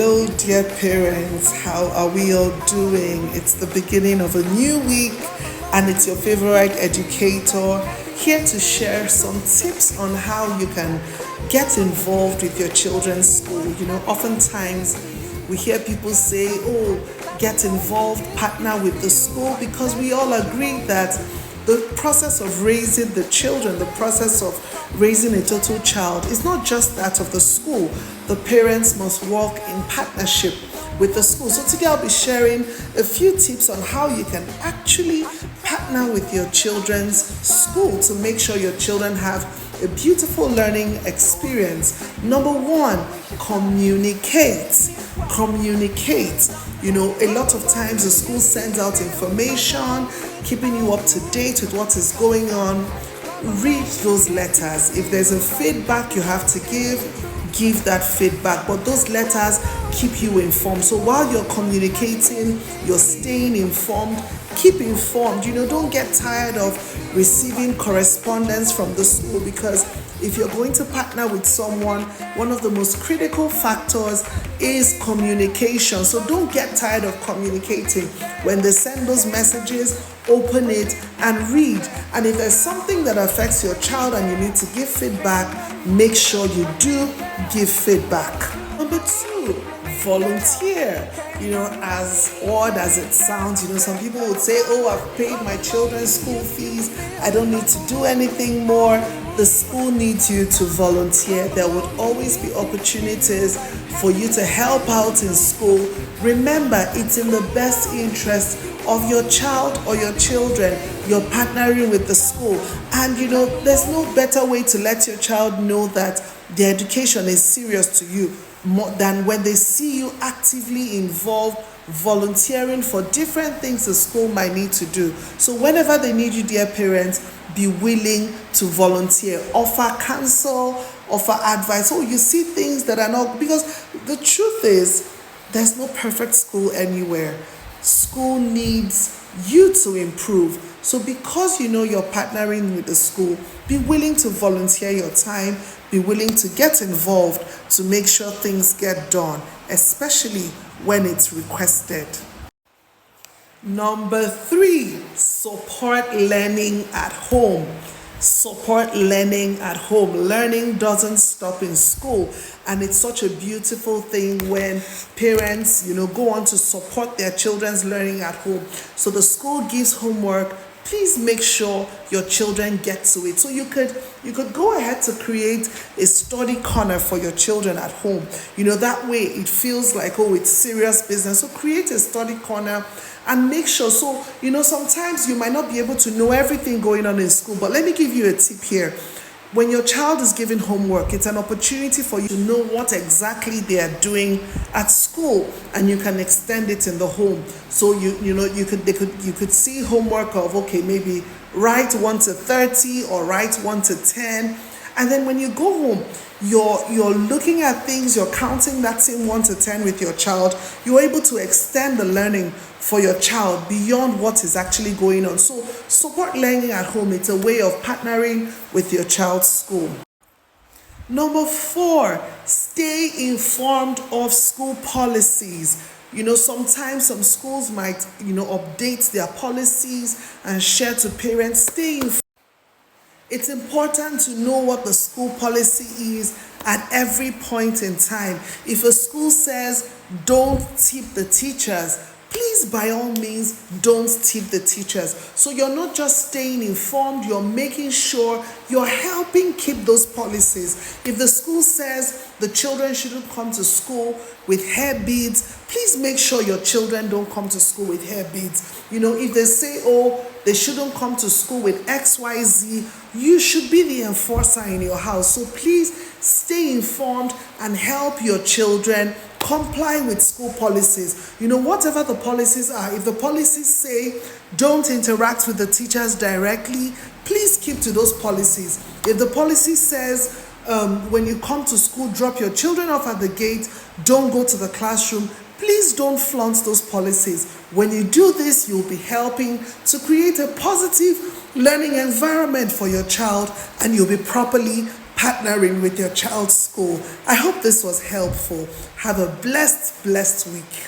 Hello, dear parents. How are we all doing? It's the beginning of a new week, and it's your favorite educator here to share some tips on how you can get involved with your children's school. Oftentimes we hear people say, oh, get involved, partner with the school, because we all agree that the process of raising the children, the process of raising a total child is not just that of the school. The parents must work in partnership with the school. So today I'll be sharing a few tips on how you can actually partner with your children's school to make sure your children have a beautiful learning experience. Number one, communicate. Communicate. A lot of times the school sends out information, keeping you up to date with what is going on. Read those letters. If there's a feedback you have to give that feedback. But those letters keep you informed. So while you're communicating, you're staying informed. Keep informed. Don't get tired of receiving correspondence from the school, because if you're going to partner with someone, one of the most critical factors is communication. So don't get tired of communicating. When they send those messages, open it and read. And if there's something that affects your child and you need to give feedback, make sure you do give feedback. Number two, volunteer. As odd as it sounds, some people would say, oh, I've paid my children's school fees, I don't need to do anything more. The school needs you to volunteer. There would always be opportunities for you to help out in school. Remember, it's in the best interest of your child or your children. You're partnering with the school, and there's no better way to let your child know that their education is serious to you more than when they see you actively involved, volunteering for different things the school might need to do. So whenever they need you, dear parents, be willing to volunteer. Offer counsel, offer advice. Oh, you see things that are not, because the truth is, there's no perfect school anywhere. School needs you to improve. So because you're partnering with the school, be willing to volunteer your time, be willing to get involved to make sure things get done, especially when it's requested. Number three, support learning at home. Support learning at home. Learning doesn't stop in school, and it's such a beautiful thing when parents, go on to support their children's learning at home. So the school gives homework. Please make sure your children get to it. So you could go ahead to create a study corner for your children at home. That way it feels like, oh, it's serious business. So create a study corner and make sure. So, sometimes you might not be able to know everything going on in school, but let me give you a tip here. When your child is given homework, it's an opportunity for you to know what exactly they are doing at school, and you can extend it in the home. So you could see homework of, okay, maybe write 1 to 30 or write 1 to 10. And then when you go home, you're looking at things, you're counting that same 1 to 10 with your child. You're able to extend the learning for your child beyond what is actually going on. So support learning at home. It's a way of partnering with your child's school. Number four, stay informed of school policies. Sometimes some schools might, update their policies and share to parents. Stay informed. It's important to know what the school policy is at every point in time. If a school says don't tip the teachers, please, by all means, don't tip the teachers. So you're not just staying informed, you're making sure you're helping keep those policies. If the school says the children shouldn't come to school with hair beads, please make sure your children don't come to school with hair beads. If they say, oh, they shouldn't come to school with XYZ, you should be the enforcer in your house. So please stay informed and help your children comply with school policies. Whatever the policies are, if the policies say don't interact with the teachers directly, please keep to those policies. If the policy says when you come to school, drop your children off at the gate, don't go to the classroom, please don't flaunt those policies. When you do this, you'll be helping to create a positive learning environment for your child, and you'll be properly partnering with your child's school. I hope this was helpful. Have a blessed week.